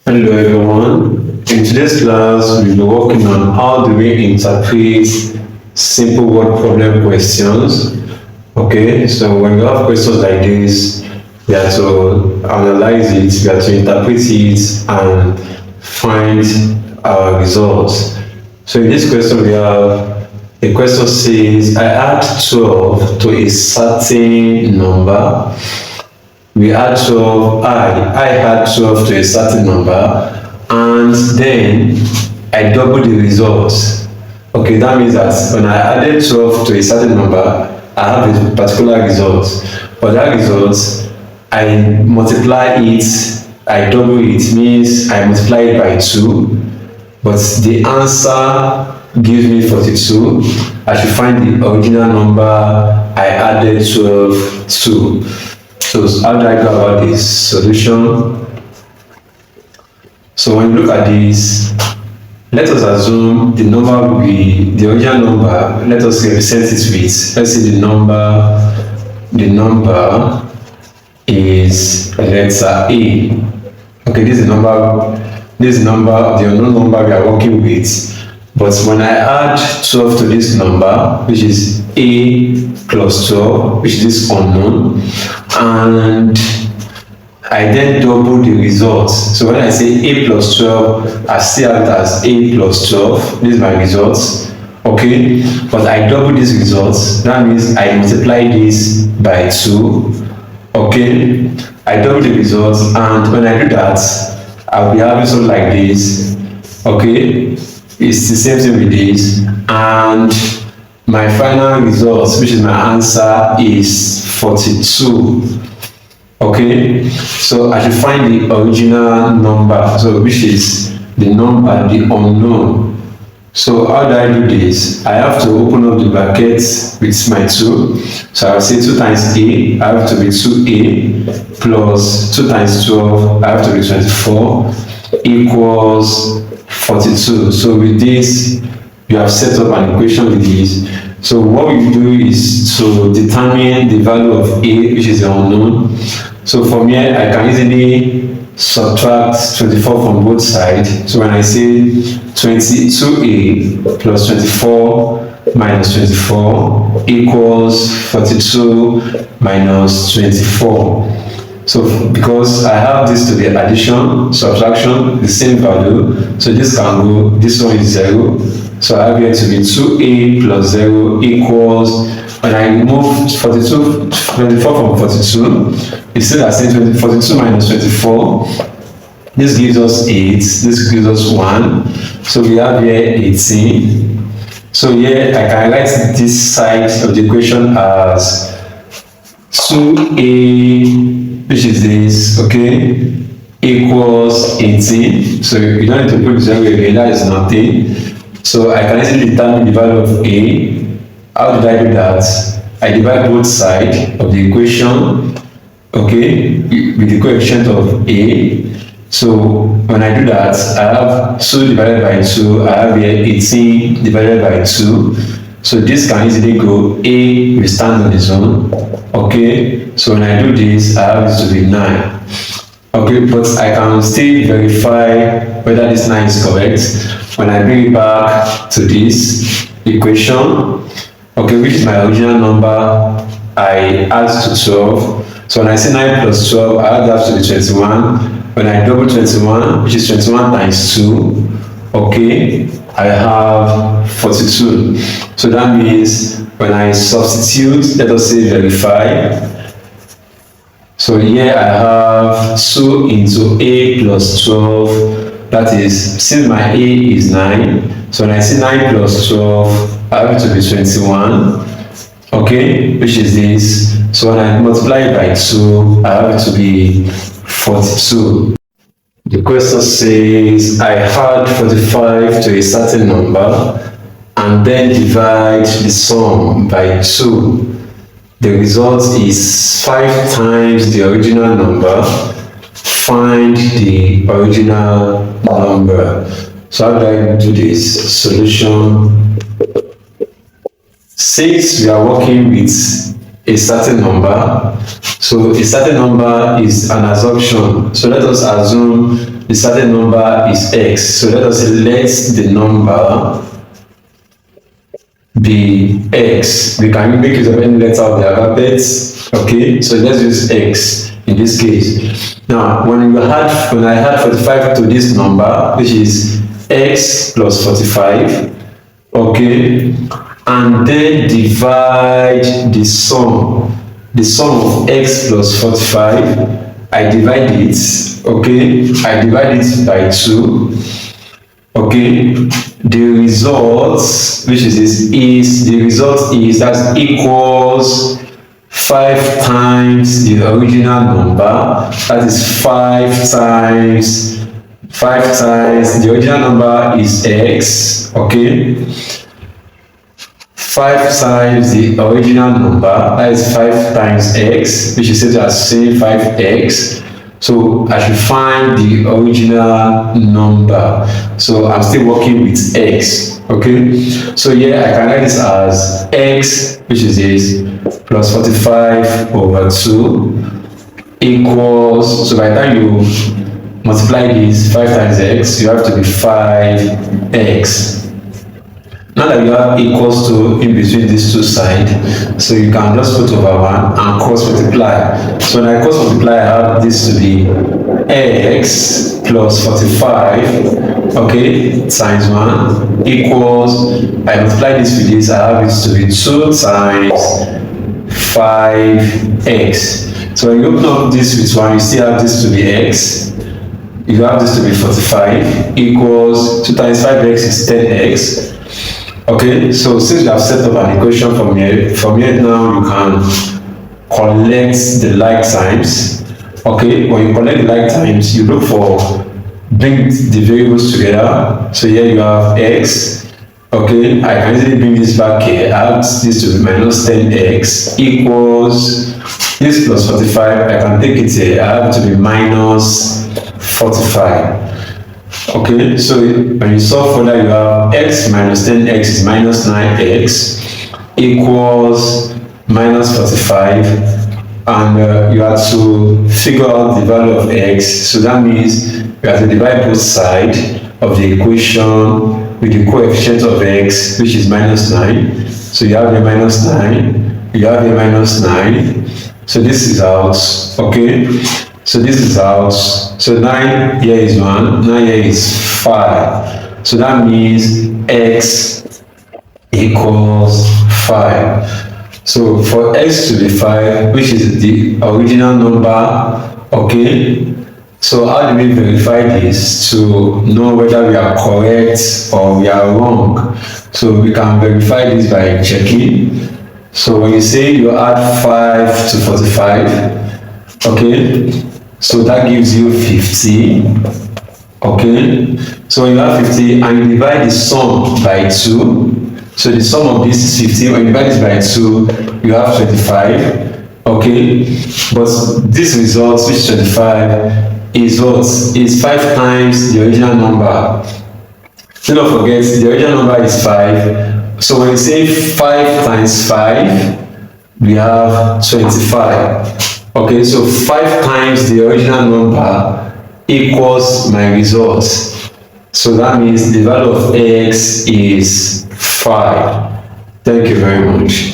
Hello everyone. In today's class, we'll be working on how do we interpret simple word problem questions. Okay, so when we have questions like this, we have to analyze it, we have to interpret it and find our results. So in this question, we have the question says, I add 12 to a certain number. We add 12, I add 12 to a certain number, and then I double the results. Okay, that means that when I added 12 to a certain number, I have a particular result. For that result, I multiply it, I double it, means I multiply it by 2, but the answer gives me 42. I should find the original number I added 12 to. So how do I go about this solution? So when you look at this, let us assume the number will be the original number. Let us represent it with, let's say the number is letter A. Okay, this is the number, the unknown number we are working with. But when I add 12 to this number, which is A plus 12, which is this unknown, and I then double the results. So when I say A plus 12, I see it as A plus 12. This is my results. Okay, but I double these results. That means I multiply this by 2. Okay, I double the results, and when I do that, I'll be having something like this. Okay, it's the same thing with this, and my final results, which is my answer, is 42. Okay, so I should find the original number, so which is the number, the unknown. So how do I do this? I have to open up the brackets with my 2. So I'll say 2 times A, I have to be 2A, plus 2 times 12, I have to be 24, equals 42. So with this, you have set up an equation with this. So what we do is to determine the value of A, which is the unknown. So from here, I can easily subtract 24 from both sides. So when I say 22A plus 24 minus 24 equals 42 minus 24. So because I have this to the addition, subtraction, the same value, so this can go, this one is 0. So I have here to be 2A plus 0 equals, when I remove 24 from 42, it's still the same, 42 minus 24. This gives us 8, this gives us 1. So we have here 18. So here I can write this side of the equation as 2A, which is this, okay, equals 18. So you don't need to put 0 again, that is nothing. So I can easily determine the value of A. How did I do that? I divide both sides of the equation, okay, with the coefficient of A. So when I do that, I have 2 divided by 2, I have here 18 divided by 2. So this can easily go, A will stand on its own, okay. So when I do this, I have this to be 9. Okay, but I can still verify whether this 9 is correct when I bring it back to this equation, okay, which is my original number I add to 12. So when I say 9 plus 12, I add that to be 21. When I double 21, which is 21 times 2, okay, I have 42. So that means when I substitute, let us say verify. So here I have 2 into A plus 12. That is, since my A is 9, so when I say 9 plus 12, I have it to be 21, okay, which is this. So when I multiply it by 2, I have it to be 42. The question says, I add 45 to a certain number and then divide the sum by 2. The result is 5 times the original number. Find the original number. So how do I do this? Solution. Since we are working with a certain number, so a certain number is an assumption. So let us assume the certain number is x. So let us say let the number be x. We can make use of any letter of the alphabet. Okay, so let's use x in this case. Now, when I add 45 to this number, which is x plus 45, okay, and then divide the sum of x plus 45. I divide it, okay, I divide it by 2. Okay, the result, which is this, the result is that equals 5 times the original number. That is 5 times the original number is x. Okay, 5 times the original number, that is 5 times x, which is said as say 5x. So I should find the original number. So I'm still working with x. Okay, so here I can write this as x, which is this, plus 45 over 2 equals, so by the time you multiply this 5 times x, you have to be 5x. Now that you have equals to in between these two sides, so you can just put over 1 and cross multiply. So when I cross multiply, I have this to be x plus 45, okay, times 1 equals, I multiply this with this, I have it to be 2 times 5x. So when you open up this with 1, you still have this to be x. You have this to be 45 equals 2 times 5x is 10x. Okay, so since you have set up an equation from here now you can collect the like times. Okay, when you collect the like times, you look for, bring the variables together. So here you have x. Okay, I can easily bring this back here. I have this to be minus 10x equals this plus 45. I can take it here. I have it to be minus 45. Okay, so when you solve for that, you have x minus 10x is minus 9x equals minus 45, and you have to figure out the value of x. So that means you have to divide both sides of the equation with the coefficient of x, which is minus 9. So you have a minus 9, you have a minus 9. So this is out, okay? So this is out. So 9 here is 1, 9 here is 5. So that means x equals 5. So for x to be 5, which is the original number, okay? So how do we verify this to know whether we are correct or we are wrong? So we can verify this by checking. So when you say you add 5 to 45, okay? So that gives you 50. Okay, so when you have 50 and you divide the sum by 2, so the sum of this is 50. When you divide this by 2, you have 25. Okay, but this result, which is 25, is what? Is 5 times the original number. Do not forget, the original number is 5. So when you say 5 times 5, we have 25. Okay, so 5 times the original number equals my result. So that means the value of x is 5. Thank you very much.